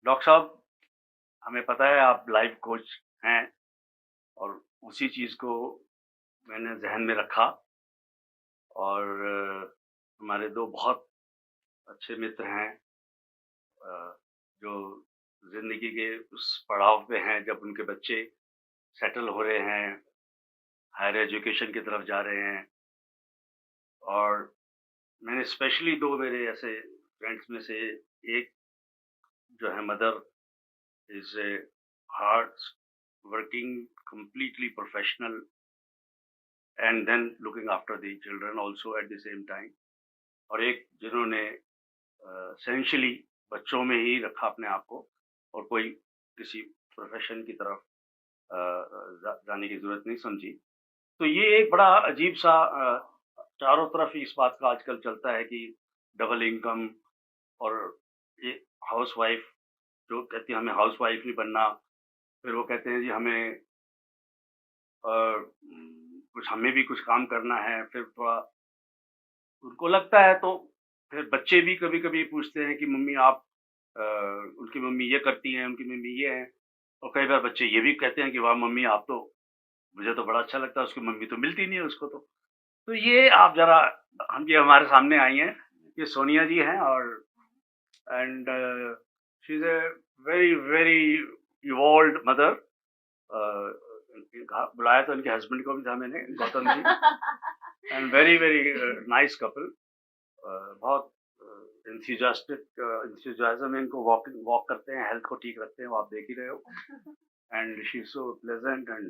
Doctor साहब, हमें पता है आप लाइफ कोच हैं और उसी चीज़ को मैंने ज़हन में रखा और हमारे 2 बहुत अच्छे मित्र हैं जो ज़िंदगी के उस पड़ाव पे हैं जब उनके बच्चे सेटल हो रहे हैं, हायर एजुकेशन की तरफ जा रहे हैं और मैंने स्पेशली 2 मेरे ऐसे फ्रेंड्स में से एक जो है mother is a hard working completely professional and then looking after the children also at the same time और एक जिन्होंने एसेंशियली बच्चों में ही रखा अपने आप को और कोई किसी प्रोफेशन की तरफ जाने की ज़रूरत नहीं समझी। तो ये एक बड़ा अजीब-सा चारों तरफ इस बात का आजकल चलता है कि डबल इनकम और ये हाउसवाइफ़ जो कहती है हमें हाउसवाइफ़ नहीं बनना, फिर वो कहते हैं जी हमें कुछ हमें भी कुछ काम करना है, फिर थोड़ा उनको लगता है तो फिर बच्चे भी कभी-कभी पूछते हैं कि मम्मी आप उनकी मम्मी ये करती हैं, उनकी मम्मी ये है और कई बार बच्चे ये भी कहते हैं कि वाह मम्मी आप तो मुझे तो बड़ा अच्छा लगता है, उसकी मम्मी तो मिलती नहीं है उसको तो। तो ये आप ज़रा हम ये हमारे सामने आई हैं, ये सोनिया जी हैं और and she is a very, very evolved mother बुलाया तो इनके हस्बैंड को भी था मैंने, Gautam ji and very, very nice couple बहुत एंथुसियाज़्म है इनको वॉक करते हैं, हेल्थ को ठीक रखते हैं, वो आप देख ही रहे हो and she is so pleasant and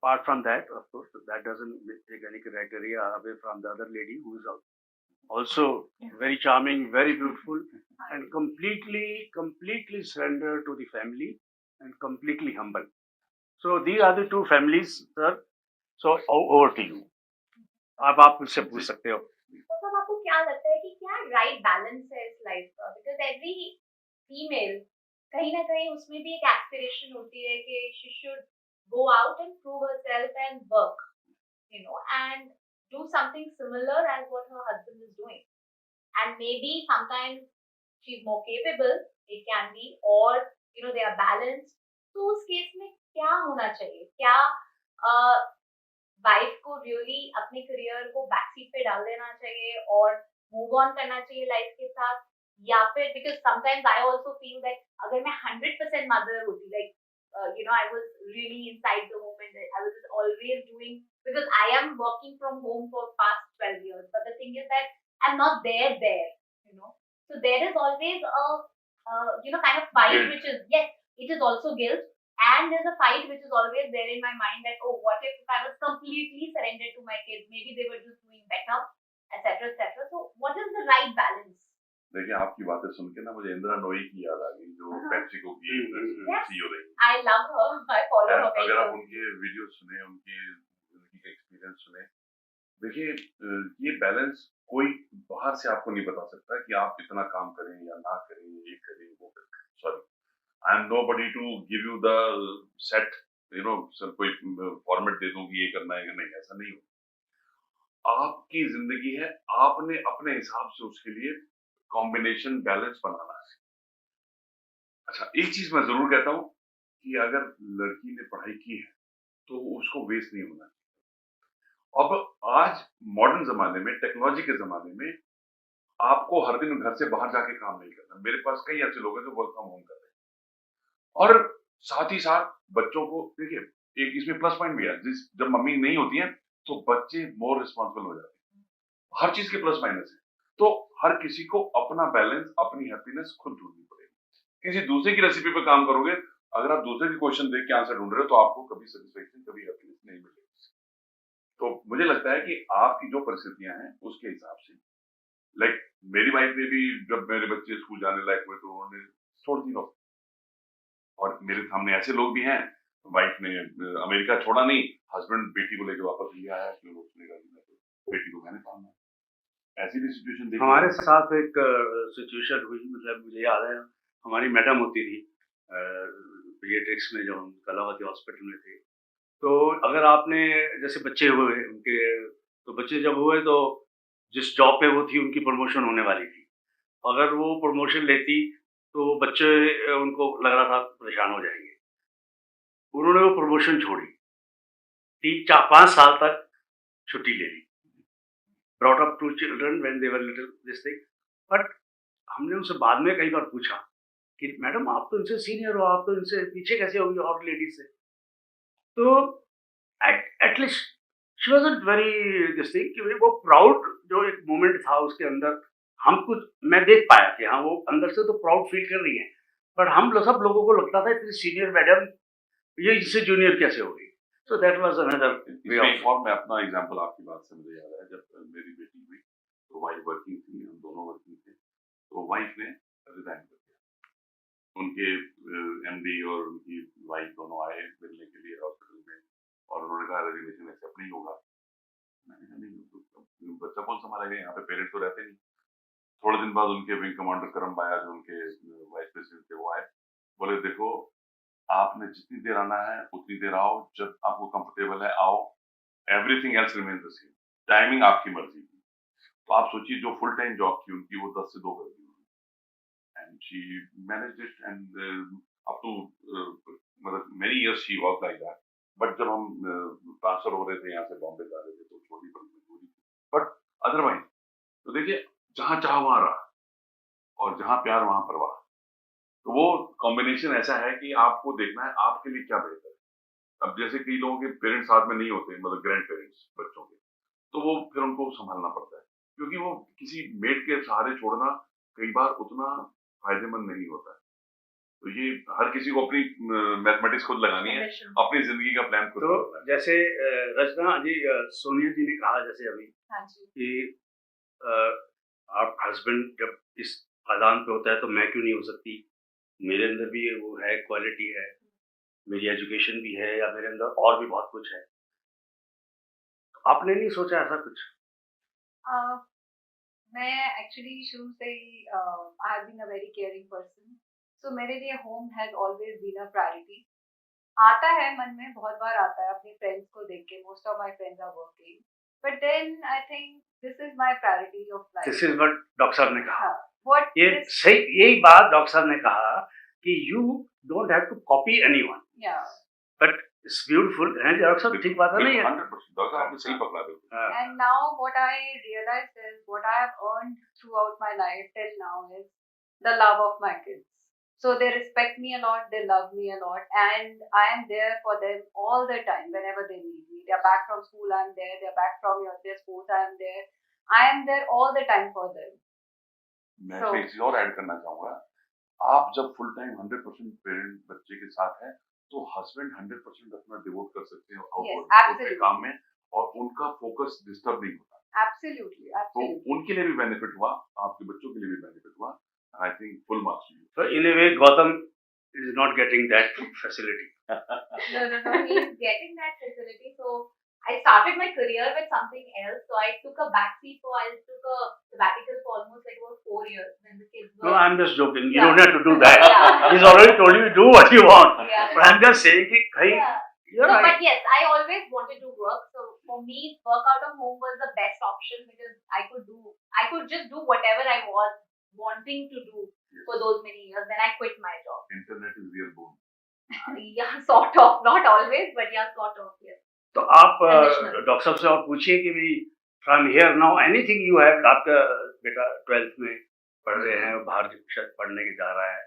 apart from that, of course, that doesn't take any criteria away from the other lady who is also very charming, very beautiful, and completely surrendered to the family and completely humble. So these are the two families, sir. So over to you. आप मुझसे पूछ सकते हो। मतलब आपको क्या लगता है कि क्या राइट बैलेंस है इस लाइफ का? बिकॉज़ एवरी फीमेल कहीं न कहीं उसमें भी एक एस्पिरेशन होती है कि she should go out and prove herself and work, and do something similar as what her husband is doing. And maybe sometimes she's more capable, it can be, or they are balanced. तो उस case में क्या होना चाहिए? क्या wife को really अपने career को बैक सीट पे डाल देना चाहिए और मूव ऑन करना चाहिए लाइफ के साथ, या फिर because sometimes I also feel that अगर मैं 100% मदर होती, like I was really inside the home and I was just always doing, because I am working from home for past 12 years, but the thing is that I'm not there, so there is always a kind of fight, Guilt. which is, yes, it is also guilt, and there's a fight which is always there in my mind that, oh, what if I was completely surrendered to my kids? Maybe they were just doing better, etc., etc. So, what is the right balance? देखिए आपकी बातें सुन के ना मुझे इंदिरा नोई की याद आ गई जो पेप्सिको की सीईओ रही। I love her. I follow her very अगर आप closely. उनके वीडियो सुने, उनके जिंदगी का एक्सपीरियंस सुने, देखिए ये बैलेंस कोई बाहर से आपको नहीं बता सकता कि आप इतना काम करें या ना करें, ये करें वो करें। Sorry, I am nobody to give you the set, sir कोई फॉर्मेट दे दूं कि ये करना है कि नहीं, ऐसा नहीं हो। आपकी जिंदगी है, आपने अपने हिसाब से उसके लिए कॉम्बिनेशन बैलेंस बनाना है। अच्छा, एक चीज मैं जरूर कहता हूं कि अगर लड़की ने पढ़ाई की है तो उसको वेस्ट नहीं होना चाहिए। अब आज मॉडर्न जमाने में, टेक्नोलॉजी के जमाने में, आपको हर दिन घर से बाहर जाके काम नहीं करना। मेरे पास कई ऐसे लोग हैं जो वर्क फ्रॉम होम कर रहे हैं और साथ ही साथ बच्चों को देखिए, एक इसमें प्लस पॉइंट भी है, जब मम्मी नहीं होती है तो बच्चे मोर रिस्पॉन्सिबल हो जाते हैं। हर चीज के प्लस माइनस है, तो हर किसी को अपना बैलेंस, अपनी हैप्पीनेस खुद ढूंढनी पड़ेगी। किसी दूसरे की रेसिपी पे काम करोगे, अगर आप दूसरे की क्वेश्चन देख के आंसर ढूंढ रहे हो तो आपको कभी सेटिस्फेक्शन, कभी हैप्पीनेस नहीं मिलेगी। तो मुझे लगता है कि आपकी जो परिस्थितियां हैं उसके हिसाब से, लाइक मेरी वाइफ ने भी जब मेरे बच्चे स्कूल जाने लायक हुए तो उन्होंने छोड़ दी नौकरी। और मेरे सामने ऐसे लोग भी हैं, वाइफ ने अमेरिका छोड़ा नहीं, हस्बैंड बेटी को लेकर वापस इंडिया आया कि उसने कहा बेटी को मैंने पालना है। ऐसी भी सिचुएशन देखी हमारे साथ एक सिचुएशन हुई, मतलब मुझे याद है हमारी मैडम होती थी पीडियाट्रिक्स में जब हम कलावती हॉस्पिटल में थे। तो अगर आपने जैसे बच्चे हुए उनके, तो बच्चे जब हुए तो जिस जॉब पे वो थी उनकी प्रमोशन होने वाली थी। अगर वो प्रमोशन लेती तो बच्चे उनको लग रहा था परेशान हो जाएंगे, उन्होंने वो प्रमोशन छोड़ी, 3-4-5 साल तक छुट्टी ले ली, brought up 2 children when they were little this thing, but हमने उनसे बाद में कई बार पूछा कि मैडम आप तो इनसे सीनियर हो, आप तो इनसे पीछे कैसे होंगे और लेडीज से, तो at least she wasn't very this thing कि वो प्राउड जो एक मोमेंट था उसके अंदर, हम कुछ मैं देख पाया कि हाँ वो अंदर से तो प्राउड फील कर रही है, बट हम सब लोगों को लगता था इतनी सीनियर मैडम ये इससे जूनियर कैसे हो गई, so that was another way इसमें ऑफ। एक और मैं अपना एग्जांपल आपकी बात से मुझे याद है, जब मेरी बेटी हुई तो वाइफ वर्किंग थी, हम दोनों वर्किंग थे, तो वाइफ ने रिजाइन कर दिया। उनके एमडी और उनकी वाइफ दोनों आए मिलने के लिए हॉस्पिटल में, और उन्होंने कहा रेजिग्नेशन एक्सेप्ट नहीं होगा। मैंने कहा नहीं, तो बच्चा कौन संभालेगा, यहाँ पे पेरेंट्स तो रहते नहीं। थोड़े दिन बाद उनके विंग कमांडर करम बाया जो उनके वाइस प्रेसिडेंट थे वो आए, बोले देखो आपने जितनी देर आना है उतनी देर आओ, जब आपको कंफर्टेबल है आओ, everything else remains the same, timing आपकी मर्जी की। तो आप सोचिए जो फुल टाइम जॉब थी उनकी वो 10 से 2 कर दी and she managed it and up to मतलब many years she work like that. But जब हम ट्रांसफर हो रहे थे यहाँ से बॉम्बे जा रहे थे तो छोटी बड़ी मजबूरी थी, बट अदरवाइज तो देखिए जहाँ चाह वहां रहा और जहाँ प्यार वहां परवाह। तो वो कॉम्बिनेशन ऐसा है कि आपको देखना है आपके लिए क्या बेहतर है। अब जैसे कई लोगों के पेरेंट्स साथ में नहीं होते, मतलब ग्रैंड पेरेंट्स बच्चों के, तो वो फिर उनको संभालना पड़ता है, क्योंकि वो किसी मेड के सहारे छोड़ना कई बार उतना फायदेमंद नहीं होता है। तो ये हर किसी को अपनी मैथमेटिक्स खुद लगानी है, अपनी जिंदगी का प्लान खुद तो करना है। जैसे रचना जी, सोनिया जी ने कहा जैसे अभी हाँ जी। कि आप हस्बैंड जब इस मैदान पे होता है तो मैं क्यों नहीं हो सकती, मेरे अंदर भी वो है, क्वालिटी है, मेरी एजुकेशन भी है, या मेरे अंदर और भी बहुत कुछ है। आपने नहीं सोचा ऐसा कुछ? मैं एक्चुअली शुरू से ही I have been a very caring person, so मेरे लिए home has always been a priority. आता है मन में, बहुत बार आता है अपने फ्रेंड्स को देख के, most of my friends are working, but then I think this is my priority of this life. Is what doctor साहब ने कहा। व्हाट ये सही, यही बात डॉक्टर साहब ने कहा कि you don't have to copy anyone, या बट इट्स ब्यूटीफुल है जी, डॉक्टर साहब ठीक बात है, नहीं है? 100% डॉक्टर आपने सही पकड़ा बिल्कुल। हाँ, and now what I realized is what I have earned throughout my life till now is the love of my kids. So they respect me a lot, they love me a lot, and I am there for them all the time whenever they need me. They're back from school, I'm there. They're back from their sports, I am there. I am there all the time for them. मैं So- एक चीज और add करना चाहूंगा, आप जब full time 100% parent बच्चे के साथ है तो हस्बैंड 100% अपना डिवोट कर सकते हैं Yes, अपने absolutely. काम में, और उनका फोकस डिस्टर्ब नहीं होता। Absolutely, तो absolutely. उनके लिए भी बेनिफिट हुआ, आपके बच्चों के लिए भी बेनिफिट हुआ। I think full marks. so in a way Gautam is not getting that facility. No, he's getting that facility. So I started my career with something else. So I took a backseat. So I took a sabbatical for almost like about 4 years when the kids were. No, I'm just joking. You Yeah. don't have to do that. Yeah. He's already told you do what you want. Yeah. But I'm just saying कि कहीं Yeah. you're So, right. but yes, I always wanted to work. So for me, work out of home was the best option because I could just do whatever I was wanting to do for those many years. Then I quit my job. Internet is real bone. Yeah, sort of, not always, but yeah, sort of, yes. तो आप Conditional. Doctor साहब से और पूछिए कि भी from here now anything you have, आपका बेटा 12th में पढ़ रहे हैं, बाहर शायद पढ़ने के जा रहा है,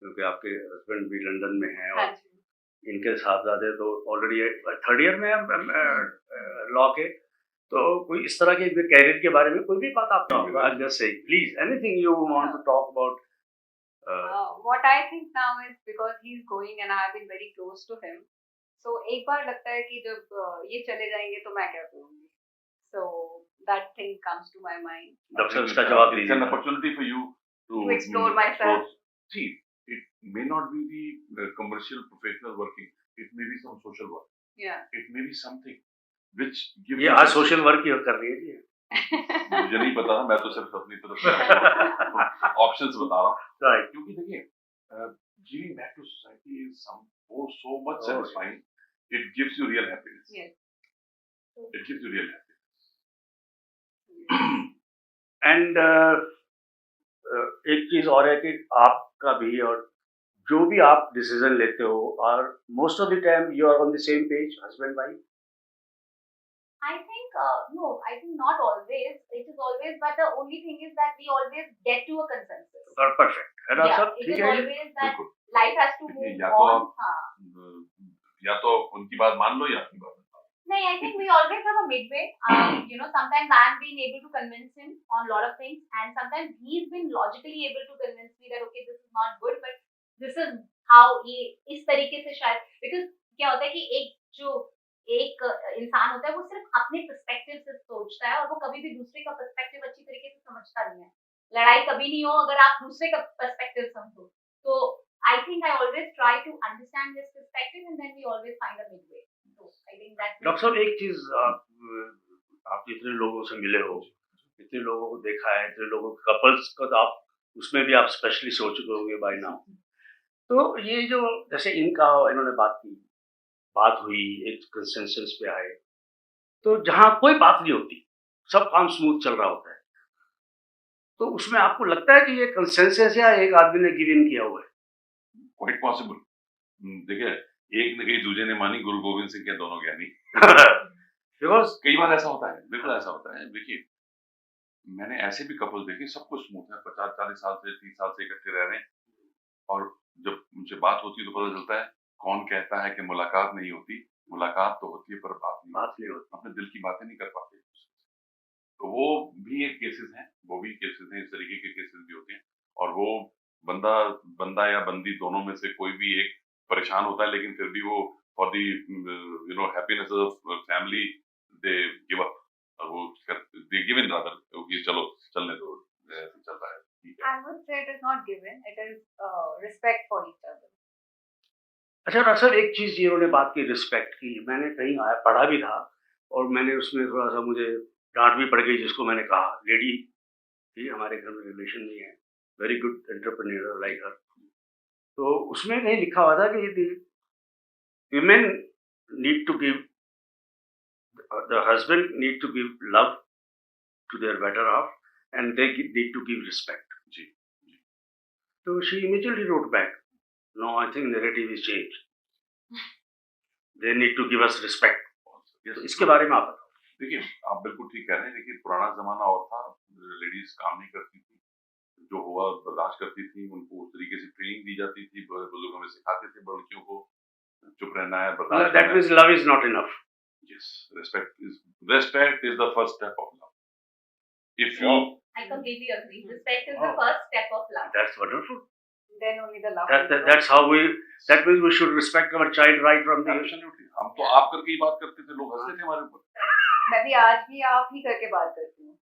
क्योंकि आपके हस्बैंड भी लंदन में हैं हाँ और जी। इनके साहबजादे तो ऑलरेडी 3rd ईयर में हैं लॉ के, तो कोई इस तरह के कैरियर के बारे में कोई भी बात आप just say please anything you want to talk about. What I think now is because he's going and I have been very close to him. So एक बार लगता है कि जब ये चले जाएंगे तो मैं क्या करूँगी? So that thing comes to my mind. Doctor साहब इसका जवाब It's an दीजिए। opportunity for you To explore myself. See, it may not be the commercial professional working. It may be some social work. Yeah. It may be something which gives ये you आज social work ही कर रही है जी। मुझे नहीं पता, मैं तो सिर्फ अपनी तरफ से ऑप्शंस बता रहा हूँ। राइट। क्योंकि देखिए, giving back to society is so much Oh, satisfying. It gives you real happiness. Yes. It gives you real happiness. And एक चीज और है कि आपका भी, और जो भी आप डिसीजन लेते हो, और most of the time you are on the same page, husband wife. I think no, I think not always. It is always, but the only thing is that we always get to a consensus. Perfect है ना Yeah, sir? it ठीक is है ये? always that बिल्कुल life has to देखिए move या तो on. आप हाँ. या तो उनकी बात मान लो या अपनी बात मान No, I think we always have a midway. You know, sometimes I'm being able to convince him on a lot of things, and sometimes he's been logically able to convince me that okay, this is not good, but this is how he इस तरीके से शायद, because क्या होता है कि एक इंसान होता है, वो सिर्फ अपने पर्सपेक्टिव से सोचता है और वो कभी भी दूसरे का पर्सपेक्टिव अच्छी तरीके से समझता नहीं है. लड़ाई कभी नहीं हो अगर आप दूसरे का पर्सपेक्टिव समझो. तो I think I always try to understand his perspective, and then we always find a midway. So I think that's doctor साहब, एक चीज आप इतने लोगों से मिले हो, इतने लोगों को देखा है, इतने लोगों कपल्स को, तो आप उसमें भी आप स्पेशली सोच चुके होंगे बाय नाउ. तो ये जो जैसे इनका इन्होंने बात हुई, एक कंसेंसस पे आए, तो जहाँ कोई बात नहीं होती, सब काम स्मूथ चल रहा होता है, तो उसमें आपको लगता है कि ये कंसेंसस या एक आदमी ने गिव इन किया हुआ है? Quite possible. देखिए एक ने कही दूजे ने मानी, गुरु गोविंद सिंह के दोनों ज्ञानी. बिकॉज कई बार ऐसा होता है, बिल्कुल ऐसा होता है. देखिए मैंने ऐसे भी कपल देखे, सब कुछ स्मूथ है, 50-40 साल से 30 साल से इकट्ठे रह रहे हैं, और जब उनसे बात होती है तो पता चलता है कौन कहता है कि मुलाकात नहीं होती. मुलाकात तो होती है पर बात नहीं होती. अपने दिल की बातें नहीं कर पाते. तो वो भी एक केसेस हैं, वो भी केसेस हैं, इस तरीके के केसेस भी होते हैं. और वो बंदा या बंदी दोनों में से कोई भी एक परेशान होता है, लेकिन फिर भी वो for the happiness of family they give up, और वो दे गिव इन रादर कि चलो चलने दो, ऐसे चल रहा है. I would say it is not given. It is respect for each other. अच्छा डॉक्टर साहब, एक चीज इन्होंने बात की रिस्पेक्ट की, मैंने कहीं पढ़ा भी था, और मैंने उसमें थोड़ा सा मुझे डांट भी पड़ गई, जिसको मैंने कहा, लेडी थी हमारे घर में, रिलेशन नहीं है, वेरी गुड एंटरप्रेन्योर लाइक हर. तो उसमें कहीं लिखा हुआ था कि women need to give, the husband need to give love to their better half, and they need to give respect. Ji. So she immediately wrote back, no, I think narrative is changed. They need to give us respect. तो इसके बारे में आप बताओ. देखिए आप बिल्कुल ठीक कह रहे हैं. देखिए पुराना जमाना और था, लेडीज काम नहीं करती थी, जो हुआ बर्दाश्त करती थी, उनको उस तरीके से ट्रेनिंग दी जाती थी, बुजुर्ग हमें सिखाते थे लड़कियों को चुप रहना है, बर्दाश्त. That means love is not enough. Yes, respect is the first step of love. If you I completely agree. Respect is the first step of love. That's wonderful. Then only the love. That's how that means we should respect our child right from the. Absolutely. हम तो आप करके ही बात करते थे, लोग हंसते थे हमारे ऊपर. मैं भी आज भी आप ही करके बात करती हूँ.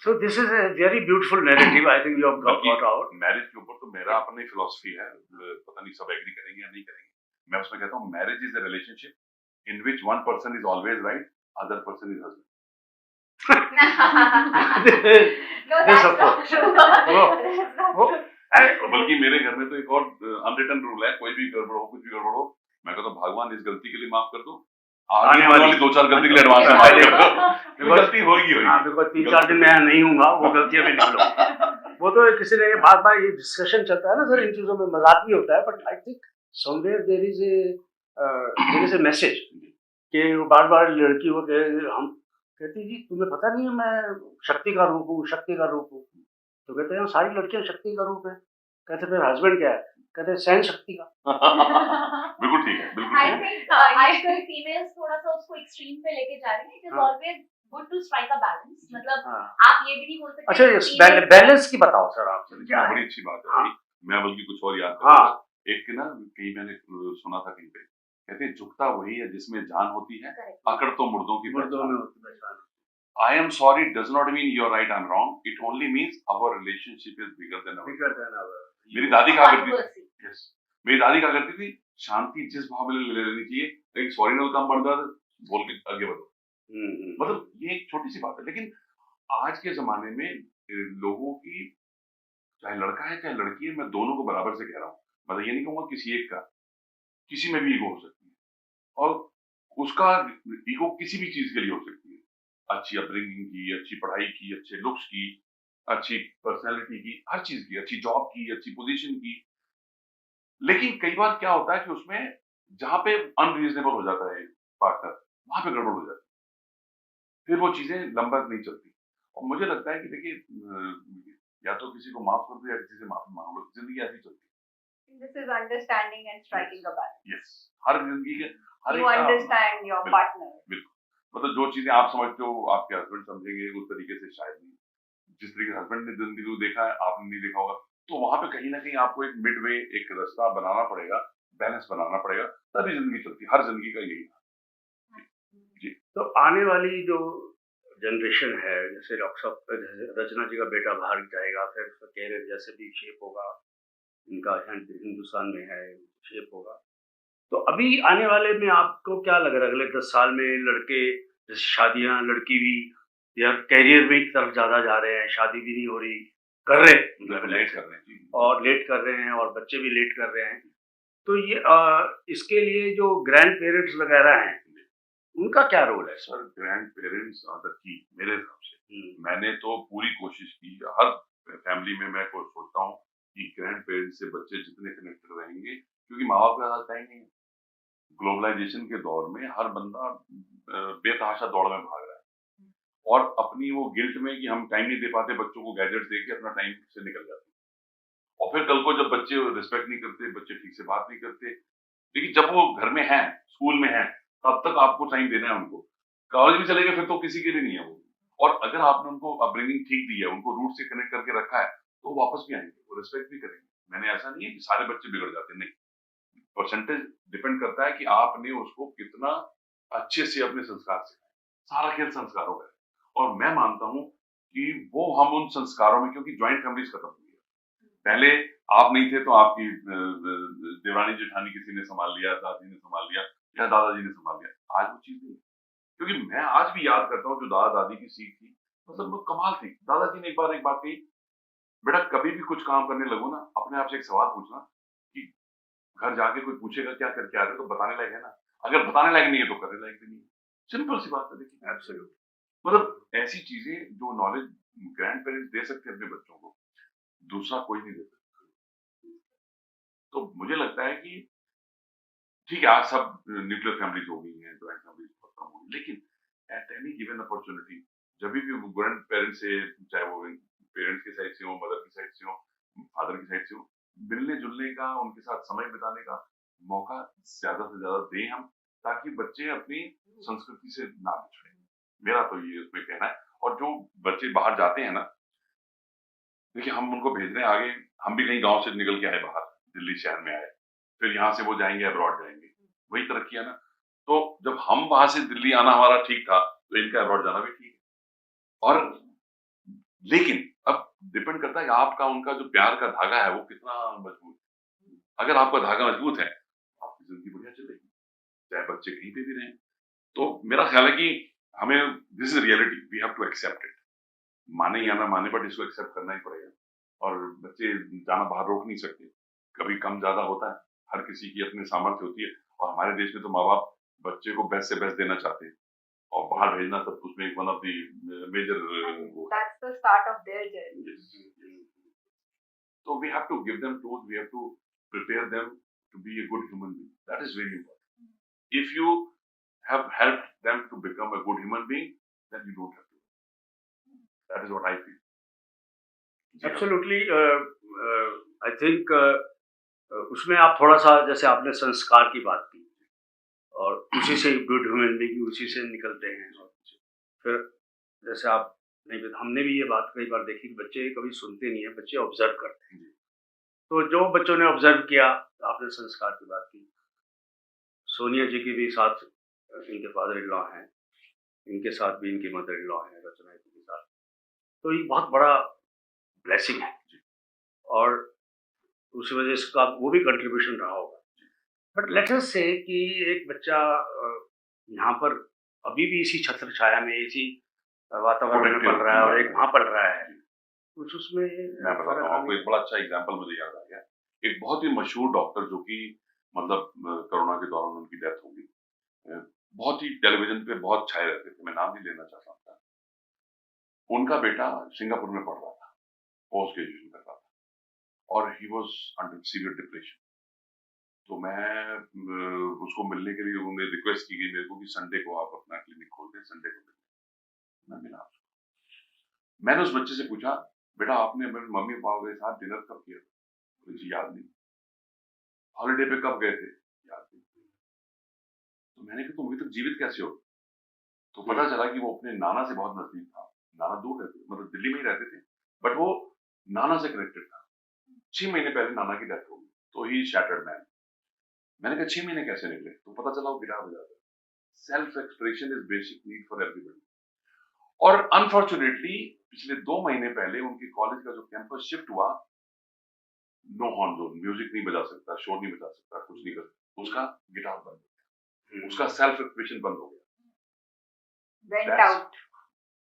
So this is a very beautiful narrative. I think you have got out. Marriage के ऊपर तो मेरा अपनी फिलॉसफी है, पता नहीं सब एग्री करेंगे या नहीं करेंगे. मैं उसमें कहता हूँ marriage is a relationship in which one person is always right, other person is husband. No, that's not true. बल्कि मेरे घर में तो एक और अनरिटन रूल है, कोई भी गड़बड़ हो, कुछ भी गड़बड़ हो, मैं कहता हूँ भगवान इस गलती के लिए माफ कर दो, आने वाली 2-4 गलती के लिए एडवांस में माफ कर दो. गलती होगी. हाँ, बिल्कुल 3-4 दिन में यहाँ नहीं हूँगा, वो गलतियाँ भी निकलो. वो तो किसी ने बार ये डिस्कशन चलता है ना सर, इन चीजों में मजाक भी होता है, but I think somewhere there is a message कि बार लड़की को हम कहती जी तुम्हें पता नहीं है मैं शक्ति का रूप हूँ, शक्ति का रूप हूँ. तो कहते हैं सारी लड़कियां शक्ति का रूप है. कहते फिर हस्बैंड क्या है? कहते सहन शक्ति का. बिल्कुल ठीक है, बिल्कुल. I think आजकल फीमेल्स थोड़ा सा उसको एक्सट्रीम पे लेके जा रही हैं. It is always good to strike a balance. मतलब आप ये भी नहीं बोल सकते. अच्छा बैलेंस की बताओ सर आप. बड़ी अच्छी बात है. मैं बल्कि कुछ और याद करूँगा. एक ना कहीं मैंने सुना था कहीं पे, कहते हैं झुकता वही है जिसमें जान होती है, अकड़ तो मुर्दों की पहचान. I am sorry does not mean you're right, I'm wrong. It only means our relationship is bigger than our. मेरी दादी कहा करती थी. Yes. मेरी दादी कहा करती थी शांति जिस भाव में ले लेनी चाहिए, लेकिन सॉरी ना काम बढ़ जाता बोल के आगे बढ़ो. मतलब ये एक छोटी सी बात है, लेकिन आज के जमाने में लोगों की, चाहे लड़का है चाहे लड़की है, मैं दोनों को बराबर से कह रहा हूँ. मतलब ये नहीं कहूँगा किसी एक का, किसी में भी ईगो हो सकती है, और उसका ईगो किसी भी चीज के लिए हो सकती है. अच्छी अपब्रिंगिंग की, अच्छी पढ़ाई की, अच्छे लुक्स की, अच्छी पर्सनैलिटी की, हर चीज की, अच्छी जॉब की, अच्छी पोजीशन की। लेकिन कई बार क्या होता है कि उसमें जहाँ पे अनरीजनेबल हो जाता है पार्टनर, वहां पे गड़बड़ हो जाती है, फिर वो चीजें लंबा नहीं चलती। और मुझे लगता है कि देखिए या तो किसी को माफ कर दो या किसी से माफी मांग लो, जिंदगी ऐसी चलती This is understanding and है। striking a balance. यस, हर जिंदगी के हर You एक का understand your बिल्कुल partner. बिल्कुल, मतलब जो चीजें आप समझते हो आपके हस्बैंड समझेंगे उस तरीके से शायद नहीं। जिस तरीके से हस्बैंड ने जिंदगी को देखा है आपने नहीं देखा होगा, तो वहां पे कहीं ना कहीं आपको एक मिड वे, एक रास्ता बनाना पड़ेगा, बैलेंस बनाना पड़ेगा, तभी जिंदगी चलती है। हर जिंदगी का यही है। जी। तो आने वाली जो जनरेशन है, जैसे डॉक्टर साहब, जैसे रचना जी का बेटा बाहर जाएगा, फिर उसका कैरियर जैसे भी शेप होगा, इनका हिंदुस्तान में है, शेप होगा। तो अभी आने वाले में आपको क्या लग रहा है, अगले 10 साल में लड़के, जैसे शादियां, लड़की भी यार कैरियर में की तरफ ज्यादा जा रहे हैं, शादी भी नहीं हो रही, कर रहे मतलब लेट कर रहे हैं जी। और लेट कर रहे हैं, और बच्चे भी लेट कर रहे हैं। तो ये इसके लिए जो ग्रैंड पेरेंट्स वगैरह हैं, उनका क्या रोल है? Sir grandparents are the key मेरे हिसाब से। हम्म, मैंने तो पूरी कोशिश की, हर फैमिली में मैं को सोचता हूँ कि ग्रैंड पेरेंट्स से बच्चे जितने कनेक्टेड रहेंगे, क्योंकि माँ बाप के साथ टाइम नहीं है। ग्लोबलाइजेशन के दौर में हर बंदा बेतहाशा दौड़ में भाग रहा है, और अपनी वो गिल्ट में कि हम टाइम नहीं दे पाते बच्चों को, गैजेट्स दे के अपना टाइम से निकल जाते हैं। और फिर कल को जब बच्चे रिस्पेक्ट नहीं करते, बच्चे ठीक से बात नहीं करते, लेकिन जब वो घर में हैं, स्कूल में हैं, तब तक आपको टाइम देना है उनको। कॉलेज में चले गए फिर तो किसी के लिए नहीं है वो। और अगर आपने उनको अपब्रिंगिंग ठीक दी है, उनको रूट से कनेक्ट करके रखा है, तो वो वापस भी आएंगे, वो रिस्पेक्ट भी करेंगे। मैंने ऐसा नहीं है कि सारे बच्चे बिगड़ जाते हैं, नहीं। परसेंटेज डिपेंड करता है कि आपने उसको कितना अच्छे से अपने संस्कार सिखाए। सारा खेल संस्कारों का है। और मैं मानता हूं कि वो हम उन संस्कारों में, क्योंकि ज्वाइंट फैमिलीज खत्म हुई है। पहले आप नहीं थे तो आपकी देवरानी जेठानी किसी ने संभाल लिया, दादी ने संभाल लिया, या दादाजी ने संभाल लिया। आज वो चीज नहीं है। क्योंकि मैं आज भी याद करता हूँ जो दादा दादी की सीख थी, मतलब वो कमाल थी। दादाजी ने एक बात कही, बेटा कभी भी कुछ काम करने लगो ना, अपने आप से एक सवाल पूछना कि घर जाके कोई पूछेगा क्या करके आ रहे हो, तो बताने लायक है ना? अगर बताने लायक नहीं है तो करने लायक भी नहीं है। सिंपल सी बात है। देखिए एब्सोल्यूट, मतलब ऐसी चीजें जो नॉलेज ग्रैंड पेरेंट्स दे सकते हैं अपने बच्चों को, दूसरा कोई नहीं दे सकता। तो मुझे लगता है कि ठीक है, आज सब न्यूक्लियर फैमिलीज हो गई हैं, ज्वाइंट फैमिलीज बहुत कम हो गई, लेकिन एट एनी गिवन अपॉर्चुनिटी जब भी वो ग्रैंड पेरेंट्स से, चाहे वो पेरेंट्स की साइड से हो, मदर की साइड से हो, फादर की साइड से हो, मिलने जुलने का, उनके साथ समय बिताने का मौका ज्यादा से ज्यादा दें हम, ताकि बच्चे अपनी संस्कृति से ना बिछड़े। मेरा तो ये उसमें कहना है। और जो बच्चे बाहर जाते हैं ना, देखिए हम उनको भेज रहे हैं आगे, हम भी कहीं गांव से निकल के आए बाहर, दिल्ली शहर में आए, फिर यहाँ से वो जाएंगे अब्रॉड जाएंगे, वही तरक्की है ना। तो जब हम वहां से दिल्ली आना हमारा ठीक था, तो इनका अब्रॉड जाना भी ठीक है। और लेकिन अब डिपेंड करता है कि आपका उनका जो प्यार का धागा है वो कितना मजबूत है। अगर आपका धागा मजबूत है, आपकी जिंदगी बढ़िया चलेगी, चाहे बच्चे कहीं पे भी रहें। तो मेरा ख्याल है कि हमें, this is reality, we have to accept it. माने या ना माने, बट इसको एक्सेप्ट करना ही पड़ेगा। और बच्चे जाना बाहर रोक नहीं सकते, कभी कम ज्यादा होता है, हर किसी की अपनी सामर्थ्य होती है। और हमारे देश में तो माँ बाप बच्चे को बेस्ट से बेस्ट देना चाहते हैं, और बाहर भेजना सब उसमें वन ऑफ द मेजर वो। That's the start of their journey. So we have to give them tools, we have to prepare them to be a good human being. That is very important. If you have helped them to become a good human being, then you don't have to. That is what I feel. Absolutely. I think उसमें आप थोड़ा सा, जैसे आपने संस्कार की बात की, और उसी से गुड ह्यूमन बीइंग उसी से निकलते हैं। और फिर जैसे आप नहीं, हमने भी ये बात कई बार देखी कि बच्चे कभी सुनते नहीं है, बच्चे ऑब्जर्व करते हैं। तो जो बच्चों ने ऑब्जर्व किया, आपने संस्कार की बात की, सोनिया जी के भी साथ इनके फादर इन लॉ हैं, इनके साथ भी इनकी मदर इन लॉ हैं, रचना जी के साथ। तो ये बहुत बड़ा ब्लेसिंग है, और उस वजह से का वो भी कंट्रीब्यूशन रहा होगा। बट लेट अस से कि एक बच्चा यहाँ पर अभी भी इसी छत्र छाया में, इसी वातावरण में पढ़ रहा है, और एक वहाँ पढ़ रहा है, कुछ उसमें मैं बताता हूँ आपको, एक बड़ा अच्छा एग्जाम्पल मुझे याद आ गया। एक बहुत ही मशहूर डॉक्टर, जो कि मतलब कोरोना के दौरान उनकी डेथ हो गई, बहुत ही टेलीविजन पे बहुत छाए रहते थे, मैं नाम नहीं लेना चाहता था। उनका बेटा सिंगापुर में पढ़ रहा था, पोस्ट ग्रेजुएशन कर रहा था, और he was under severe depression. तो मैं उसको मिलने के लिए उन्हें रिक्वेस्ट की गई मेरे को कि संडे को आप अपना क्लिनिक खोल दें, संडे को मिलने। मैं मिला उसको। मैंने उस बच्चे से पूछा, बेटा आपने मेरे मम्मी पापा के साथ डिनर कब किया? मुझे याद नहीं। हॉलीडे पे कब गए थे? याद नहीं। तो मैंने कहा तुम अभी तक जीवित कैसे हो? तो पता चला कि वो अपने नाना से बहुत नजदीक था। नाना दूर रहते, मतलब दिल्ली में ही रहते थे, बट वो नाना से कनेक्टेड था। 6 महीने पहले नाना की डेथ हो गई, तो ही शैटर्ड मैन। मैंने कहा 6 महीने कैसे निकले? तो पता चला वो गिटार बजाता है। Self expression is basic need for everybody. और अनफॉर्चुनेटली पिछले 2 महीने पहले उनके कॉलेज का जो कैंपस शिफ्ट हुआ, नो हॉर्न जोन, म्यूजिक नहीं बजा सकता, शोर नहीं बजा सकता, कुछ नहीं कर सकता, उसका गिटार बंद हो गया, उसका सेल्फ एक्सप्रेशन बंद हो गया। Went out.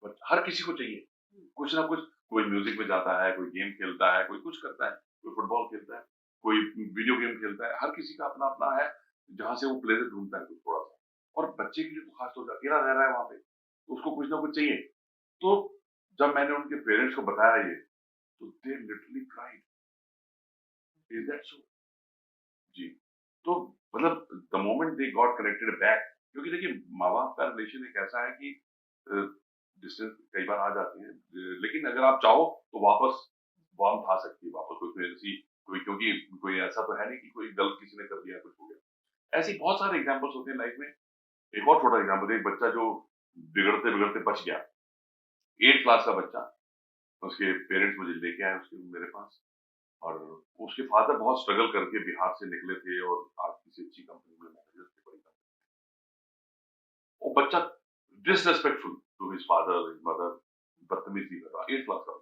बट हर किसी को चाहिए कुछ ना कुछ। कोई म्यूजिक में जाता है, कोई गेम खेलता है, कोई कुछ करता है, कोई फुटबॉल खेलता है, कोई वीडियो गेम खेलता है। हर किसी का अपना अपना है जहां से वो प्लेजर ढूंढता है कुछ थोड़ा सा। और बच्चे के लिए तो खास तौर से अकेला रह रहा है वहां पे, तो उसको कुछ ना कुछ चाहिए। तो जब मैंने उनके पेरेंट्स को बताया ये, तो they literally cried. Is that so? जी। तो मतलब the moment they got connected back, क्योंकि देखिए माँ बाप का रिलेशन एक ऐसा है कि डिस्टेंस कई बार आ जाते हैं, लेकिन अगर आप चाहो तो वापस वार्मथ आ सकती है, वापस कोई ऐसी कोई, क्योंकि कोई ऐसा तो है नहीं कि कोई गलत किसी ने कर दिया कुछ हो गया। ऐसी बहुत सारे एग्जांपल्स होते हैं लाइफ में। एक और छोटा एग्जांपल, एक बच्चा जो बिगड़ते बिगड़ते बच गया, 8 क्लास का बच्चा, उसके पेरेंट्स मुझे लेके आए उसके मेरे पास, और उसके फादर बहुत स्ट्रगल करके बिहार से निकले थे और आज किसी अच्छी कंपनी में मैनेजर थे, बड़ी कंपनी। वो बच्चा disrespectful to his father, his mother, बदतमीजी कर रहा, 8 क्लास का बच्चा।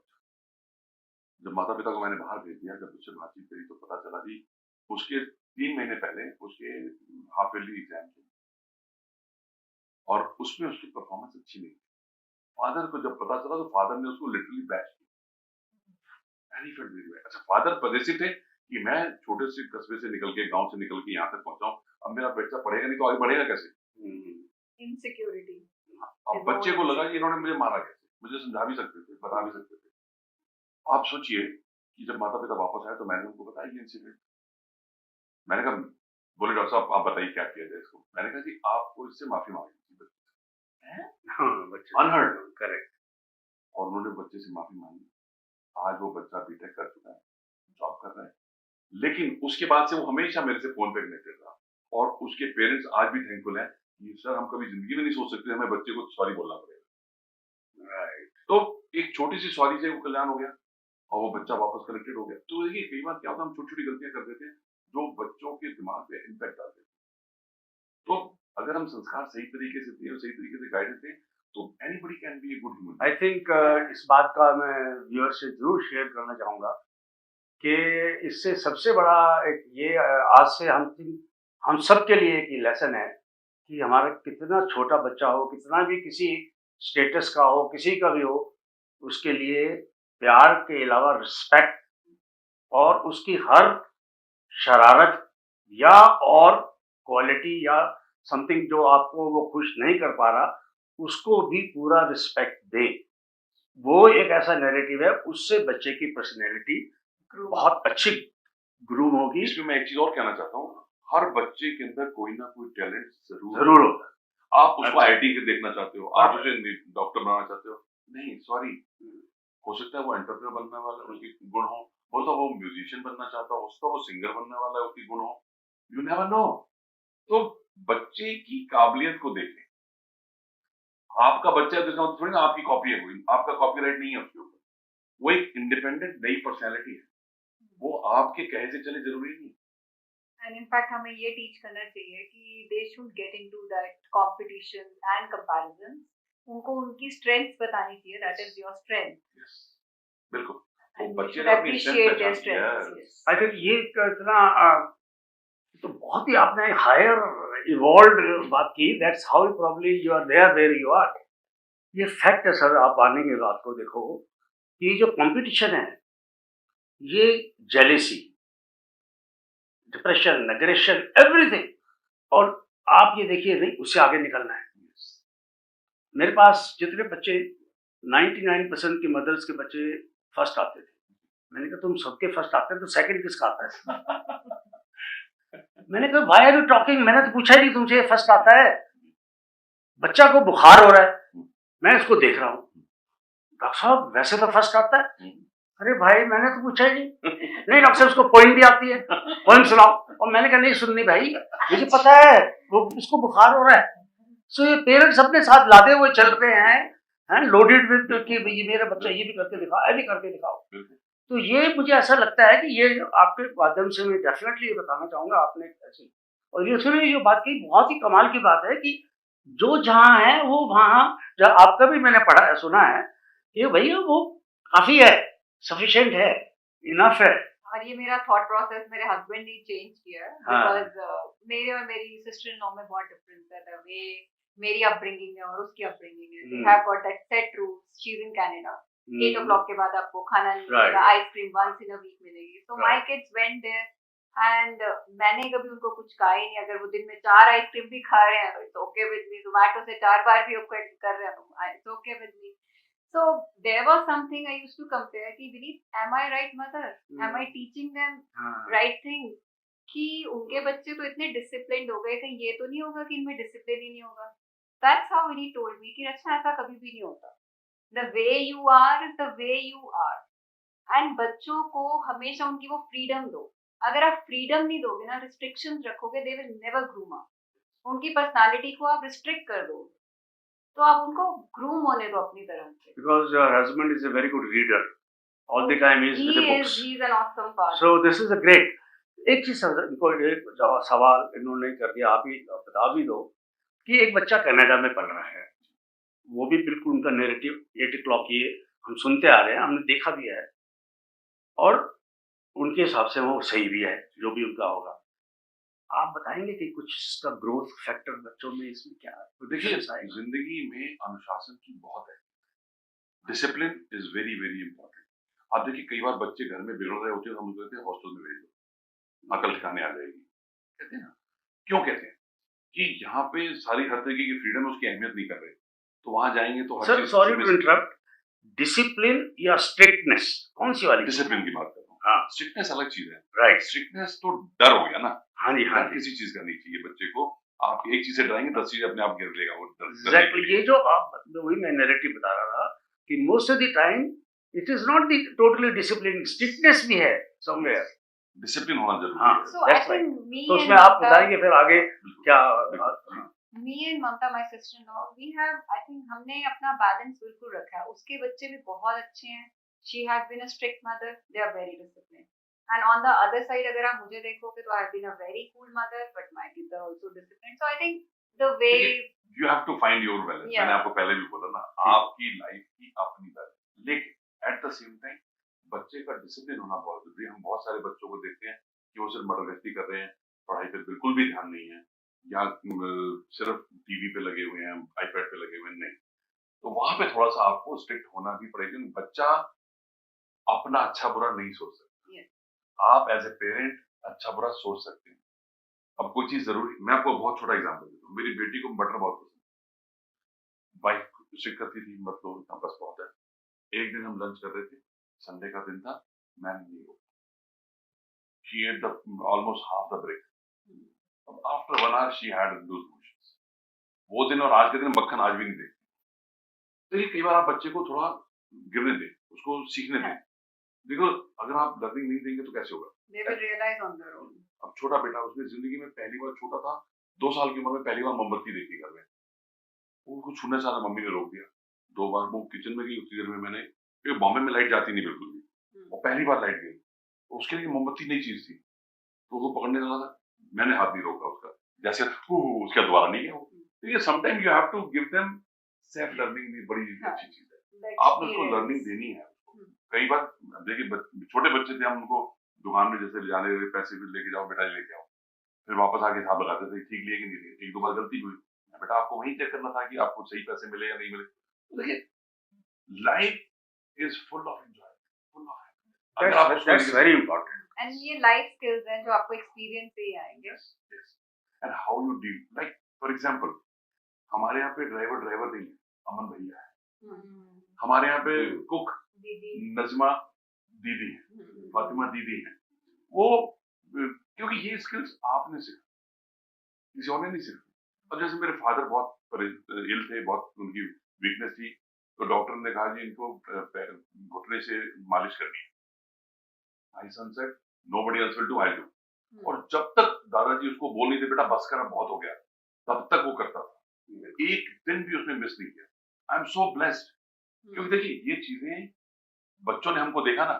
जब माता पिता को मैंने बाहर भेज दिया, जब उससे बातचीत करी तो पता चला कि उसके 3 महीने पहले उसके हाफ ईयरली एग्जाम थे, और उसमें उसकी परफॉर्मेंस अच्छी नहीं थी। फादर को जब पता चला तो फादर ने उसको लिटरली बैच किया। अच्छा, फादर पॉजिटिव थे कि मैं छोटे से कस्बे से निकल के, गांव से निकल के यहाँ तक पहुंचा हूँ, अब मेरा बच्चा पढ़ेगा नहीं तो आगे बढ़ेगा कैसे? Insecurity. अब बच्चे को लगा कि इन्होंने मुझे मारा कैसे? मुझे समझा भी सकते थे, बता भी सकते थे। आप सोचिए कि जब माता पिता वापस आए तो मैंने उनको बताया ये इंसिडेंट। मैंने कहा, बोले डॉक्टर साहब आप बताइए क्या किया जाए इसको। मैंने कहा कि आपको इससे माफी मांगनी चाहिए, अनहर्ड, करेक्ट। और उन्होंने बच्चे से माफी मांगी। आज वो बच्चा बीटेक कर चुका है, जॉब कर रहा है, लेकिन उसके बाद से वो हमेशा मेरे से फोन पे कनेक्टेड रहा। और उसके पेरेंट्स आज भी थैंकफुल है कि सर हम कभी जिंदगी में नहीं सोच सकते हमें बच्चे को सॉरी बोलना पड़ेगा। राइट। तो एक छोटी सी सॉरी से वो कल्याण हो गया और वो बच्चा वापस कनेक्टेड हो गया। तो देखिए कई बार क्या होता है, हम छोटी छोटी गलतियां कर देते हैं जो बच्चों के दिमाग पे इम्पैक्ट डालते हैं। तो अगर हम संस्कार सही तरीके से दें और सही तरीके से गाइडेंस दें तो anybody can be a good human. I think इस बात का मैं व्यूअर से जरूर शेयर करना चाहूँगा कि इससे सबसे बड़ा एक ये आज से हम सब के लिए एक लेसन है कि हमारा कितना छोटा बच्चा हो, कितना भी किसी स्टेटस का हो, किसी का भी हो, उसके लिए प्यार के अलावा रिस्पेक्ट और उसकी हर शरारत या और क्वालिटी या समथिंग जो आपको वो खुश नहीं कर पा रहा, उसको भी पूरा रिस्पेक्ट दे। वो एक ऐसा नैरेटिव है, उससे बच्चे की पर्सनैलिटी बहुत अच्छी ग्रूम होगी। इसमें मैं एक चीज और कहना चाहता हूँ, हर बच्चे के अंदर कोई ना कोई टैलेंट जरूर होता है। आप उसको आईटी के देखना चाहते हो, आप उसे डॉक्टर बनाना चाहते हो, नहीं सॉरी, हो सकता है वो एंटरप्रेन्योर बनने वाला उसकी गुण हो तो वो म्यूजिशियन बनना चाहता हो, उसका वो सिंगर बनने वाला है उसकी गुण हो, यू नेवर नो। तो बच्चे की काबिलियत को देखें। आपका बच्चा है तो थोड़ी ना आपकी कॉपी है, कोई आपका कॉपीराइट नहीं है उसके ऊपर, वो एक इंडिपेंडेंट नई पर्सनैलिटी है, वो आपके कहे से चले जरूरी नहीं। And in fact हमें ये टीच करना चाहिए कि they should get into that competition and comparison. उनको उनकी strengths बतानी चाहिए, that is your strength. Yes. बिल्कुल। And वो we बच्चे should ने अपनी appreciate their strength पहचान strengths. लिया। Yes. आई थिंक ये इतना तो बहुत ही आपने हायर इवॉल्व बात की, that's how probably you are there where you are. ये फैक्ट है सर, आप मानेंगे बात को। देखो कि जो कंपटीशन है, ये जेलेसी, डिप्रेशन, एग्रेशन, एवरीथिंग, और आप ये देखिए नहीं उससे आगे निकलना है। मेरे पास जितने बच्चे 99% की मदर्स के बच्चे फर्स्ट आते थे, मैंने कहा तुम सबके फर्स्ट आते हैं तो सेकंड किसका आता है? मैंने कहा व्हाई आर यू टॉकिंग, मैंने तो पूछा ही नहीं तुमसे फर्स्ट आता है। बच्चा को बुखार हो रहा है, मैं इसको देख रहा हूँ, डॉक्टर साहब वैसे तो फर्स्ट आता है। अरे भाई मैंने तो पूछा ही नहीं। नहीं डॉक्टर साहब उसको पोइम भी आती है, पोइम सुनाओ। और मैंने कहा नहीं सुननी भाई, मुझे पता है वो उसको बुखार हो रहा है। सो ये पेरेंट्स अपने साथ लादे हुए चल रहे हैं लोडेड विद कि ये मेरा बच्चा ये भी करके दिखाओ, ये भी करके दिखाओ। तो ये मुझे ऐसा लगता है कि ये आपके माध्यम से मैं डेफिनेटली ये बताना चाहूंगा आपने ऐसे। और ये सुनिए जो बात की बहुत ही कमाल की बात है कि जो जहाँ है वो वहाँ, जब आपका भी मैंने पढ़ा है सुना है कि भैया वो काफी है, सफिशिएंट है, इनफ है। और ये मेरा थॉट प्रोसेस मेरे हस्बैंड ने चेंज किया बिकॉज मेरे और मेरी सिस्टर इन लॉ में बहुत डिफरेंस है। द वे मेरी अपब्रिंगिंग है और उसकी अपब्रिंगिंग है, they have got that set rules. She is in Canada, 8 o'clock के बाद आपको खाना नहीं मिलेगा, ice cream once in a week मिलेगी। So my kids went there and मैंने कभी उनको कुछ कहा ही नहीं। अगर वो दिन में 4 आइसक्रीम भी खा रहे हैं तो it's okay with me. Zomato से 4 बार भी ओके कर रहे हैं तो it's okay with me. So there was something I used to compare कि Vineet, am I right mother? Am I teaching them right thing? कि उनके बच्चे तो इतने डिसिप्लिन्ड हो गए, कहीं ये तो नहीं होगा कि इनमें डिसिप्लिन ही नहीं होगा। That's how Vineet told me कि अच्छा ऐसा कभी भी नहीं होता। The way you are is the way you are. And बच्चों को हमेशा उनकी वो फ्रीडम दो। अगर आप फ्रीडम नहीं दोगे ना, रिस्ट्रिक्शंस रखोगे, they will never groom up. उनकी पर्सनालिटी को आप रिस्ट्रिक्ट कर दो तो आप उनको ग्रूम होने दो अपनी तरफ से। Because your husband is a very good reader. All the time he is with the books. He is an awesome father. So this is a great. एक चीज इनको एक सवाल इन्होंने कर दिया, आप ही बता भी दो कि एक बच्चा कनाडा में पढ़ रहा है, वो भी बिल्कुल उनका नैरेटिव 8 o'clock ये हम सुनते आ रहे हैं, हमने देखा भी है और उनके हिसाब से वो सही भी है जो भी उनका होगा। आप बताएंगे कि कुछ इसका ग्रोथ फैक्टर बच्चों में इसमें क्या है? देखिए जिंदगी में अनुशासन की बहुत है, discipline is very very important. आप देखिए कई बार बच्चे घर में बिगड़ रहे होते हैं, हम कहते हैं हॉस्टल में भेज दो, अकल ठिकाने आ जाएगी, कहते हैं ना। क्यों कहते हैं? कि यहाँ पे सारी हर तरीके की फ्रीडम है, उसकी अहमियत नहीं कर रहे, तो वहां जाएंगे तो हर चीज। सॉरी टू इंटरप्ट, डिसिप्लिन या स्ट्रिक्टनेस कौन सी वाली? डिसिप्लिन की बात कर रहा हूँ। हाँ, स्ट्रिक्टनेस अलग चीज है। राइट। स्ट्रिक्टनेस तो डर हो गया ना। हाँ जी, हाँ, किसी चीज का नहीं चाहिए बच्चे को। आप एक चीज से डराएंगे 10 चीजें अपने आप गिर लेगा वो। एग्जैक्टली, ये जो आप वही मैं नैरेटिव बता रहा था कि most of the time it is not the totally discipline, strictness भी है समवेयर। डिसिप्लिन होना जरूरी हाँ, है। तो उसमें आप बताएंगे फिर आगे क्या। Me and Mamta, my sister-in-law, we have, I think, हमने अपना बैलेंस बिल्कुल रखा है। उसके बच्चे भी बहुत अच्छे हैं। She has been a strict mother. They are very disciplined. And on the other side, अगर आप मुझे देखोगे तो I have been a very cool mother, but my kids are also disciplined. So I think the way you have to find your balance. मैंने आपको पहले भी बोला ना, आपकी लाइफ की अपनी बैलेंस, लेकिन at the same time बच्चे का डिसिप्लिन होना बहुत जरूरी है। हम बहुत सारे बच्चों को देखते हैं कि वो सिर्फ मर्डरगश्ती कर रहे हैं, पढ़ाई पर बिल्कुल भी ध्यान नहीं है, या सिर्फ टीवी पे लगे हुए हैं, आईपैड पे लगे हुए हैं। नहीं, तो वहां पे थोड़ा सा आपको स्ट्रिक्ट होना भी पड़ेगा। बच्चा अपना अच्छा बुरा नहीं सोच सकता। आप एज ए पेरेंट अच्छा बुरा सोच सकते हैं। अब कोई चीज जरूरी, मैं आपको बहुत छोटा एग्जांपल देता हूँ। मेरी बेटी को मटर बहुत पसंद, वाइफ स्ट्रिक्ट करती थी, मत लो इतना बस बहुत है। एक दिन हम लंच कर रहे थे, संडे का दिन था, मैं नहीं हो, she ate almost half the break. After 1 hour she had those motions. वो दिन और आज के दिन मक्खन आज भी नहीं देखते। तो ये कई बार आप बच्चे को थोड़ा गिरने दें, उसको सीखने दें। देखो अगर आप लर्निंग नहीं देंगे तो कैसे होगा? They will realize on their own. अब छोटा बेटा, उसने जिंदगी में पहली बार, छोटा था 2 साल की उम्र में, पहली बार मोमबत्ती देखी घर में। उनको छूने से मम्मी ने रोक दिया। 2 बार वो किचन में गई, उतनी देर में मैंने, क्योंकि बॉम्बे में लाइट जाती नहीं बिल्कुल भी, और पहली बार लाइट गई, उसके लिए मोमबत्ती नई चीज थी, तो वो पकड़ने लगा था, मैंने हाथ नहीं रोका उसका, जैसे उसका दोबारा नहीं गया। तो ये sometime you have to give them self learning, भी बड़ी अच्छी चीज है। आपने उसको लर्निंग देनी है। कई बार देखिए छोटे बच्चे थे, हम उनको दुकान में जैसे ले जाने, पैसे भी लेके जाओ बेटा, लेके आओ, फिर वापस आके हिसाब लगाते थे, ठीक लिए कि नहीं लिए। 1-2 बार गलती हुई, बेटा आपको वही चेक करना था कि आपको सही पैसे मिले या नहीं मिले। तो देखिए life is full of enjoy, full of, that's very important. And ये लाइफ स्किल्स हैं जो आपको एक्सपीरियंस से ही आएंगे। And how you deal, like for example हमारे यहाँ पे ड्राइवर नहीं है, अमन भैया है। हमारे यहाँ पे कुक नजमा दीदी है, फातिमा दीदी है, वो क्योंकि ये स्किल्स आपने सीखा, किसी और ने नहीं सीखी। अब जैसे मेरे फादर बहुत इल थे, बहुत उनकी वीकनेस थी, तो डॉक्टर ने कहा जी इनको घुटने से मालिश करनी है। My son said nobody else will do, I do. और जब तक दादाजी उसको बोल नहीं थे बेटा बस करना बहुत हो गया, तब तक वो करता था, एक दिन भी उसने मिस नहीं किया। आई एम सो ब्लेस्ड, क्योंकि देखिए ये चीजें बच्चों ने हमको देखा ना,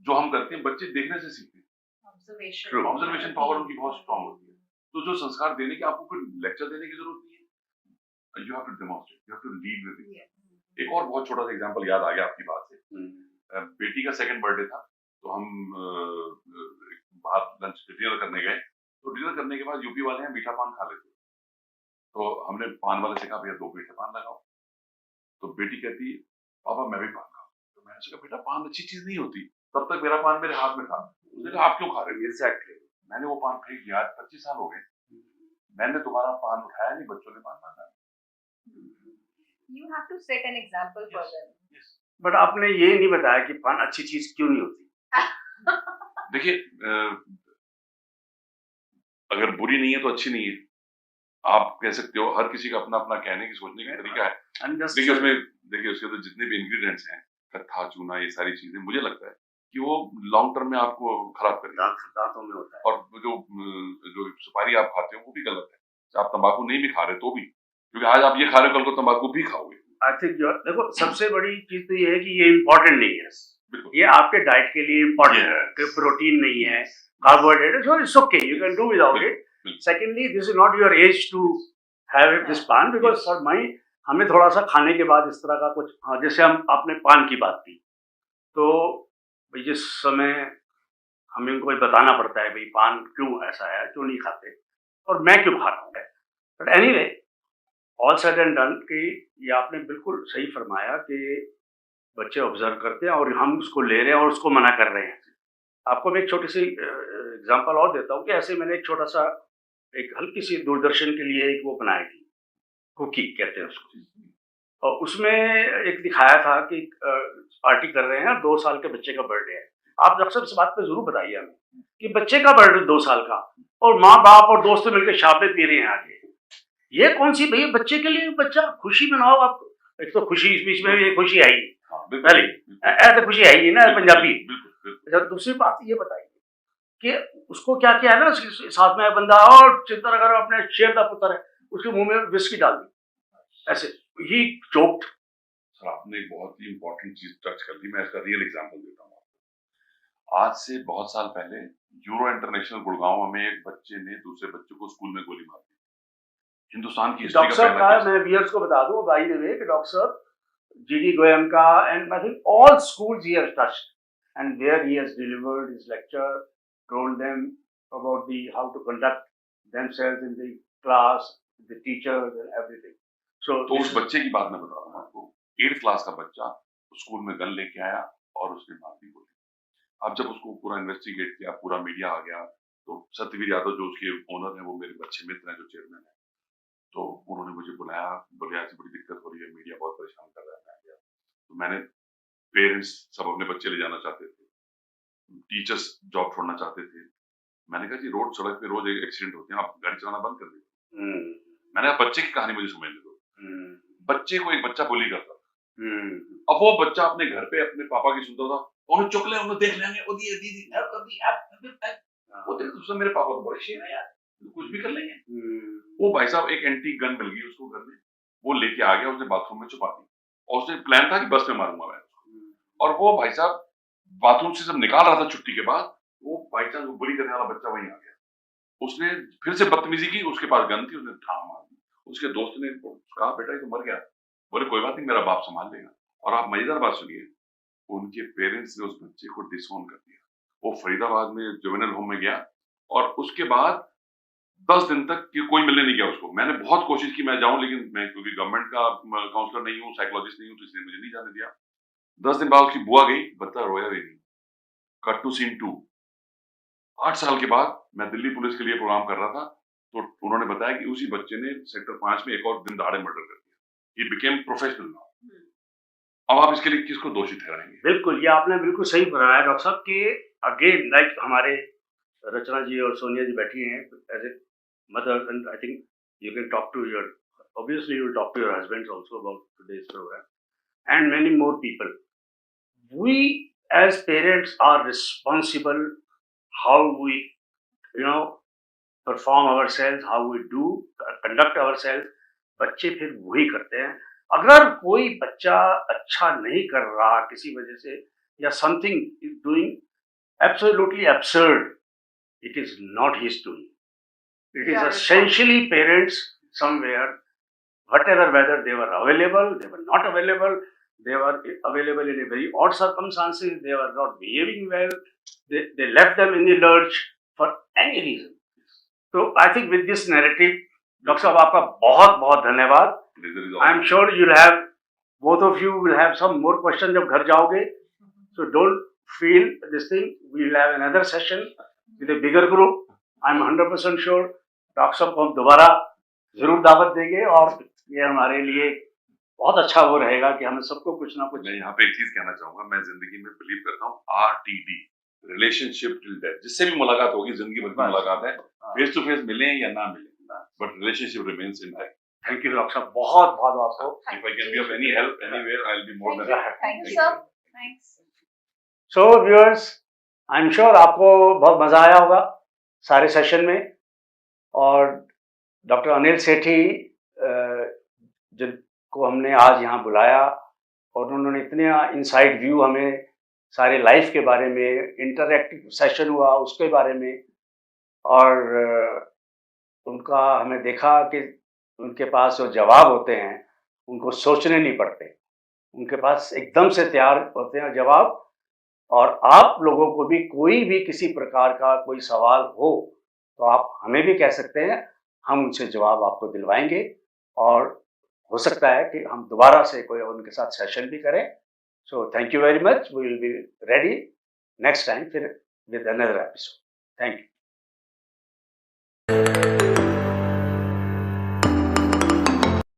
जो हम करते हैं बच्चे देखने से सीखते हैं, ऑब्जर्वेशन पावर उनकी बहुत स्ट्रांग होती है। तो जो संस्कार देने की आपको कोई लेक्चर देने की जरूरत नहीं है, you have to demonstrate, you have to lead with it. एक और बहुत छोटा सा एग्जांपल याद आ गया आपकी बात से, बेटी का सेकंड बर्थडे था, तो हम बाहर लंच डिनर करने गए, तो डिनर करने के बाद यूपी वाले हैं मीठा पान खा लेते, तो हमने पान वाले से कहा भैया 2 मीठे पान लगाओ, तो बेटी कहती पापा मैं भी पान खाऊं, तो मैंने कहा बेटा पान अच्छी चीज नहीं होती, तब तक मेरा पान मेरे हाथ में था, उसने कहा आप क्यों खा रहे हो? एग्जैक्टली, मैंने वो पान फेंक दिया, 25 साल हो गए, मैंने तुम्हारा पान उठाया नहीं, बच्चों ने पान खाया। You have to set an example for them. But आपने ये नहीं बताया कि पान अच्छी चीज क्यों नहीं होती। देखिए अगर बुरी नहीं है तो अच्छी नहीं है, आप कह सकते हो, हर किसी का अपना अपना कहने की सोचने का तरीका है। देखिए उसमें देखिए उसके तो जितने भी इंग्रेडिएंट्स हैं, कत्था चूना, ये सारी चीजें मुझे लगता है कि वो लॉन्ग टर्म में आपको खराब करेगा, दांतों में होता है। और जो सुपारी आप खाते हो वो भी गलत है, आप तंबाकू नहीं भी खा रहे तो भी, क्योंकि आज आप ये खा रहे हो कल को तंबाकू भी खाओगे। आई थिंक देखो सबसे बड़ी चीज तो ये है कि ये इम्पोर्टेंट नहीं है, ये आपके डाइट के लिए इम्पोर्टेंट है कि प्रोटीन नहीं है, carbohydrate, so it's okay, you can do without it. Secondly this is not your age to have this pain, because for my हमें थोड़ा सा खाने के बाद इस तरह का कुछ, हाँ जैसे हम आपने पान की बात की, तो जिस समय हमें उनको बताना पड़ता है भाई पान क्यों ऐसा है, क्यों नहीं खाते और मैं क्यों खा रहा हूँ, but anyway all said and done कि ये आपने बिल्कुल सही फरमाया कि बच्चे ऑब्जर्व करते हैं और हम उसको ले रहे हैं और उसको मना कर रहे हैं। आपको मैं एक छोटी सी एग्जांपल और देता हूँ कि ऐसे मैंने एक छोटा सा एक हल्की सी दूरदर्शन के लिए एक वो बनाई थी, कुकी कहते हैं उसको, और उसमें एक दिखाया था कि पार्टी कर रहे हैं, 2 साल के बच्चे का बर्थडे है। आप अक्सर इस बात पे जरूर बताइए हमें कि बच्चे का बर्थडे 2 साल का और माँ बाप और दोस्त मिलकर शराबें पी रहे हैं आगे, ये कौन सी भाई बच्चे के लिए, बच्चा खुशी मनाओ आप, एक तो खुशी इस बीच में ये खुशी आई पहले ऐसे खुशी आई ना पंजाबी। दूसरी बात ये बताइए कि उसको क्या किया है ना, साथ में बंदा और चिंता अगर अपने शेर का पुत्र है उसके मुंह में विस्की डाल दी, ऐसे ही चोक्ड। सर आपने बहुत ही इंपॉर्टेंट चीज टच कर दी, मैं इसका रियल एग्जांपल देता हूँ आपको। आज से बहुत साल पहले यूरो इंटरनेशनल गुड़गांव में एक बच्चे ने दूसरे बच्चे को स्कूल में गोली मार दी। हिंदुस्तान की हिस्ट्री का पहला केस। मैं व्यूअर्स को बता दूं बाय द वे कि doctor GD Goenka and I think all schools he has touched and there he has delivered his lecture, told them about the how to conduct themselves in the class, the teachers and everything. तो उस बच्चे की बात मैं बता रहा हूँ आपको, 8th क्लास का बच्चा स्कूल में गन लेके आया और उसने मार दी गोली। अब जब उसको पूरा इन्वेस्टिगेट किया, पूरा मीडिया आ गया, तो सत्यवीर यादव जो उसके ओनर है वो मेरे अच्छे मित्र हैं जो चेयरमैन है, तो उन्होंने मुझे बुलाया, बोले ऐसी बड़ी दिक्कत हो रही है, मीडिया बहुत परेशान कर रहा है। तो मैंने, पेरेंट्स सब अपने बच्चे ले जाना चाहते थे, टीचर्स जॉब छोड़ना चाहते थे, मैंने कहा जी रोड सड़क पे रोज एक्सीडेंट होते हैं, आप गाड़ी चलाना बंद कर दीजिए। मैंने कहा बच्चे की कहानी मुझे समझने दो। बच्चे को एक बच्चा बुली करता था, अब वो बच्चा अपने घर पे अपने पापा की सुनता था, उन्हें चुक ले, उन्हें देख लेंगे, वो देख मेरे पापा तो बड़े शेर है यार, कुछ भी कर लेंगे। वो भाई साहब एक एंटी गन मिल गई उसको घर में, वो लेके आ गया, उसने बाथरूम में छुपा दी और उसने प्लान था कि बस में मारूंगा मैं। और वो भाई साहब बाथरूम से जब निकाल रहा था छुट्टी के बाद, वो भाई साहब बुली करने वाला बच्चा वहीं आ गया, उसने फिर से बदतमीजी की, उसके पास गन थी, उसने ठाम मार दी। उसके दोस्त ने कहा बेटा ये तो मर गया, बोले कोई बात नहीं मेरा बाप संभाल लेगा। और आप मजेदार बात सुनिए, उनके पेरेंट्स ने उस बच्चे को डिसओन कर दिया, वो फरीदाबाद में जुवेनाइल होम में गया और उसके बाद 10 दिन तक कोई मिलने नहीं गया उसको। मैंने बहुत कोशिश की मैं जाऊं, लेकिन मैं क्योंकि गवर्नमेंट का काउंसलर नहीं हूँ, साइकोलॉजिस्ट नहीं हूँ, तो इसलिए मुझे नहीं जाने दिया। 10 दिन बाद उसकी बुआ गई, बच्चा रोया भी नहीं। कट टू सीन 2, 8 साल के बाद मैं दिल्ली पुलिस के लिए प्रोग्राम कर रहा था, तो उन्होंने बताया कि उसी बच्चे ने सेक्टर 5 में एक और दिन दहाड़े मर्डर कर दिया। He became professional now. अब आप इसके लिए किसको दोषी ठहराएंगे? बिल्कुल, ये आपने बिल्कुल सही बताया डॉक्टर साहब कि अगेन लाइक हमारे रचना जी और सोनिया जी बैठी हैं as a mother, and I think you can talk to your, obviously you will talk to your husbands also about today's program, and many more people. We as parents are responsible how we, you know, perform ourselves, how we do conduct ourselves. बच्चे फिर वही करते हैं. अगर कोई बच्चा अच्छा नहीं कर रहा किसी वजह से, या something is doing absolutely absurd, it is not his doing. It is Yeah, essentially parents somewhere, whatever, whether they were available, they were not available, they were available in a very odd circumstances, they were not behaving well, they left them in the lurch for any reason. So I think with this narrative, doctor साहब आपका बहुत बहुत धन्यवाद. I am sure you'll have, both of you will have some more questions जब घर जाओगे. So don't feel this thing. We will have another session with a bigger group. I'm 100% sure doctor साहब को हम दोबारा जरूर दावत देंगे, और ये हमारे लिए बहुत अच्छा वो रहेगा कि हमें सबको कुछ ना कुछ. मैं यहाँ पे एक चीज कहना चाहूंगा, मैं जिंदगी में बिलीव करता हूँ RTD, रिलेशनशिप टिल डेथ. जिससे भी मुलाकात होगी जिंदगी भर की मुलाकात है, फेस टू फेस मिले या ना मिले, but relationship remains intact. Thank you doctor साहब, बहुत बहुत आपको. If I can be of any help anywhere, I'll be more than happy. Thank you, sir. Thanks. So viewers, I am sure आपको बहुत मजा आया होगा सारे सेशन में. और डॉक्टर अनिल सेठी जिनको हमने आज यहाँ बुलाया, और उन्होंने इतने इनसाइड व्यू हमें सारे लाइफ के बारे में, इंटरैक्टिव सेशन हुआ उसके बारे में, और उनका हमें देखा कि उनके पास जो जवाब होते हैं उनको सोचने नहीं पड़ते, उनके पास एकदम से तैयार होते हैं जवाब. और आप लोगों को भी कोई भी किसी प्रकार का कोई सवाल हो तो आप हमें भी कह सकते हैं, हम उनसे जवाब आपको दिलवाएंगे. और हो सकता है कि हम दोबारा से कोई उनके साथ सेशन भी करें. So thank you very much. We will be ready next time फिर with another episode. Thank you.